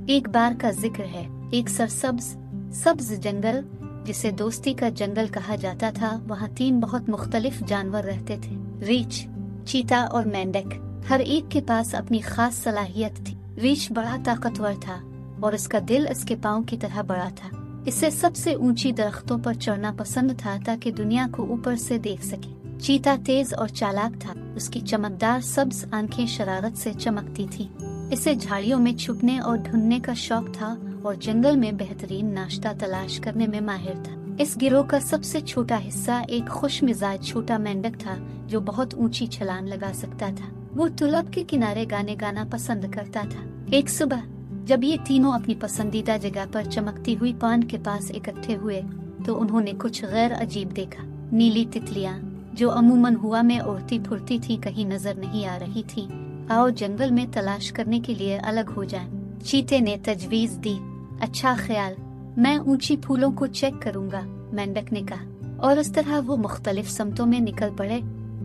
एक बार का जिक्र है, एक सब्ज जंगल जिसे दोस्ती का जंगल कहा जाता था। वहाँ 3 बहुत मुख्तलिफ जानवर रहते थे, रीछ, चीता और मेंढक। हर एक के पास अपनी खास सलाहियत थी। रीछ बड़ा ताकतवर था और इसका दिल इसके पाँव की तरह बड़ा था। इसे सबसे ऊंची दरख्तों पर चढ़ना पसंद था ताकि दुनिया को ऊपर से देख सके। चीता तेज और चालाक था। उसकी चमकदार सब्ज आंखें शरारत से चमकती थी। इसे झाड़ियों में छुपने और ढूंढने का शौक था और जंगल में बेहतरीन नाश्ता तलाश करने में माहिर था। इस गिरोह का सबसे छोटा हिस्सा एक खुश मिजाज छोटा मेंढक था जो बहुत ऊंची छलांग लगा सकता था। वो तालाब के किनारे गाने गाना पसंद करता था। एक सुबह जब ये तीनों अपनी पसंदीदा जगह पर चमकती हुई पान के पास इकट्ठे हुए तो उन्होंने कुछ गैर अजीब देखा। नीली तितलियां जो अमूमन हवा में उड़ती फुड़ती थी कहीं नजर नहीं आ रही थी। आओ जंगल में तलाश करने के लिए अलग हो जाएं। चीते ने तजवीज दी। अच्छा ख्याल, मैं ऊंची फूलों को चेक करूंगा, मेंढक ने कहा। और इस तरह वो मुख्तलिफ समतों में निकल पड़े,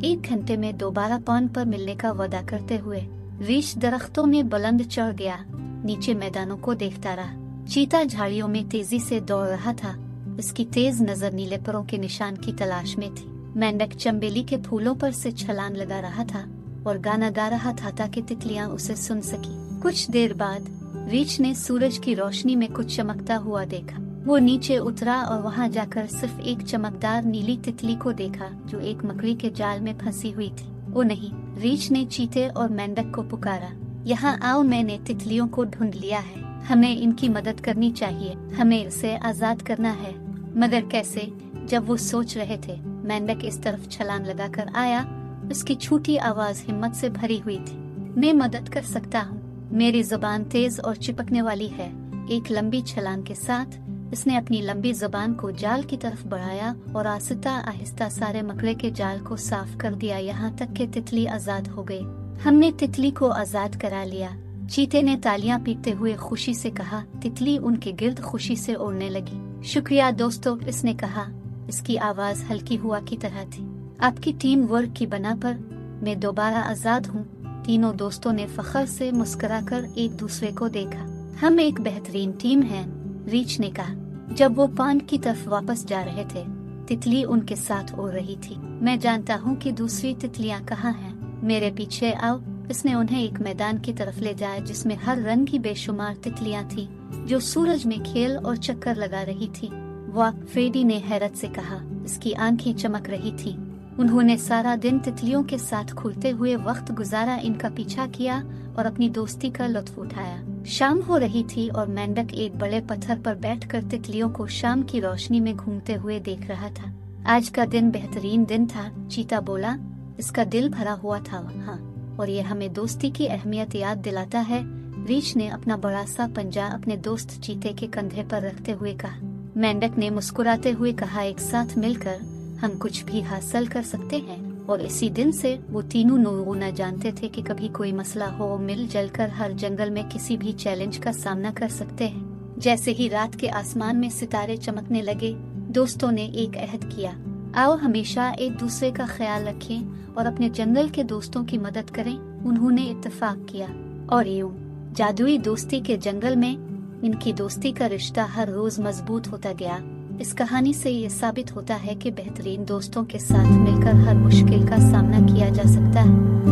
1 घंटे में दोबारा पान पर मिलने का वादा करते हुए। रीछ दरख्तों में बुलंद चढ़ गया, नीचे मैदानों को देखता रहा। चीता झाड़ियों में तेजी से दौड़ रहा था। इसकी तेज नजर नीले परों के निशान की तलाश में थी। मेंढक चंबेली के फूलों पर से छलांग लगा रहा था और गाना गा रहा था ताकि तितलियां उसे सुन सकी। कुछ देर बाद रीछ ने सूरज की रोशनी में कुछ चमकता हुआ देखा। वो नीचे उतरा और वहां जाकर सिर्फ एक चमकदार नीली तितली को देखा जो एक मकड़ी के जाल में फंसी हुई थी। ओ नहीं, रीछ ने चीते और मेंढक को पुकारा। यहाँ आओ, मैंने तितलियों को ढूंढ लिया है। हमें इनकी मदद करनी चाहिए। हमें इसे आजाद करना है। मगर कैसे? जब वो सोच रहे थे मेंढक इस तरफ छलांग लगाकर आया। उसकी छोटी आवाज हिम्मत से भरी हुई थी। मैं मदद कर सकता हूँ। मेरी जुबान तेज और चिपकने वाली है। एक लंबी छलांग के साथ इसने अपनी लंबी जुबान को जाल की तरफ बढ़ाया और आहिस्ता आहिस्ता सारे मकड़े के जाल को साफ कर दिया, यहाँ तक कि तितली आजाद हो गई। हमने तितली को आजाद करा लिया, चीते ने तालियां पीटते हुए खुशी से कहा। तितली उनके गिर्द खुशी से उड़ने लगी। शुक्रिया दोस्तों, इसने कहा। इसकी आवाज हल्की हुआ की तरह थी। आपकी टीम वर्क की बना पर मैं दोबारा आजाद हूँ। तीनों दोस्तों ने फख्र से मुस्कुराकर एक दूसरे को देखा। हम एक बेहतरीन टीम हैं, रीछ ने कहा। जब वो पान की तरफ वापस जा रहे थे, तितली उनके साथ उड़ रही थी। मैं जानता हूँ कि दूसरी तितलियाँ कहाँ हैं। मेरे पीछे आओ। इसने उन्हें एक मैदान की तरफ ले जाया जिसमें हर रंग की बेशुमार तितलियाँ थी जो सूरज में खेल और चक्कर लगा रही थी। वाह, फ्रेडी ने हैरत से कहा। इसकी आंखें चमक रही थी। उन्होंने सारा दिन तितलियों के साथ खुलते हुए वक्त गुजारा, इनका पीछा किया और अपनी दोस्ती का लुत्फ उठाया। शाम हो रही थी और मेंढक एक बड़े पत्थर पर बैठकर तितलियों को शाम की रोशनी में घूमते हुए देख रहा था। आज का दिन बेहतरीन दिन था, चीता बोला। इसका दिल भरा हुआ था। हाँ, और ये हमें दोस्ती की अहमियत याद दिलाता है। रीछ ने अपना बड़ा सा पंजा अपने दोस्त चीते के कंधे पर रखते हुए कहा। मेंढक ने मुस्कुराते हुए कहा, एक साथ मिलकर हम कुछ भी हासिल कर सकते हैं। और इसी दिन से वो तीनों लोग न जानते थे कि कभी कोई मसला हो, मिलजुल कर हर जंगल में किसी भी चैलेंज का सामना कर सकते हैं। जैसे ही रात के आसमान में सितारे चमकने लगे, दोस्तों ने एक अहद किया। आओ हमेशा एक दूसरे का ख्याल रखें और अपने जंगल के दोस्तों की मदद करें। उन्होंने इत्तेफाक किया और यूं जादुई दोस्ती के जंगल में इनकी दोस्ती का रिश्ता हर रोज मजबूत होता गया। इस कहानी से ये साबित होता है कि बेहतरीन दोस्तों के साथ मिलकर हर मुश्किल का सामना किया जा सकता है।